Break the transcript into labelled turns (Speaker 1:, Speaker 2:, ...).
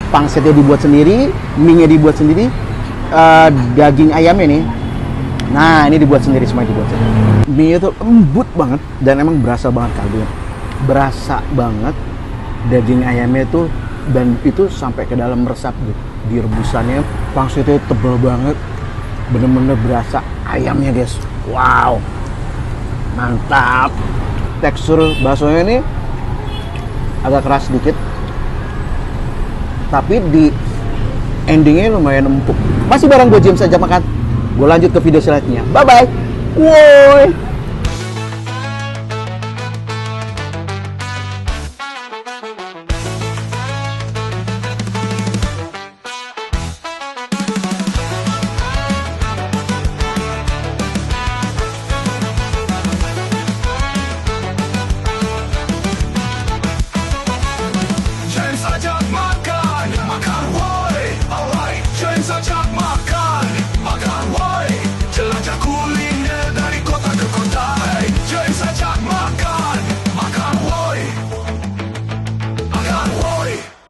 Speaker 1: pangsitnya dibuat sendiri, mie-nya dibuat sendiri, daging ayamnya nih. Nah, ini dibuat sendiri, semuanya dibuat sendiri. Mie itu lembut banget dan emang berasa banget kaldunya. Berasa banget daging ayamnya itu, dan itu sampai ke dalam meresap gitu. Di rebusannya, pangsitnya tebel banget. Bener-bener berasa ayamnya, guys. Wow. Mantap. Tekstur baksonya ini agak keras sedikit, tapi di endingnya lumayan empuk. Masih bareng gue James Ajak Makan. Gue lanjut ke video selanjutnya. Bye bye. Woi.
Speaker 2: James ajak makan, makan woi, alright. James ajak makan.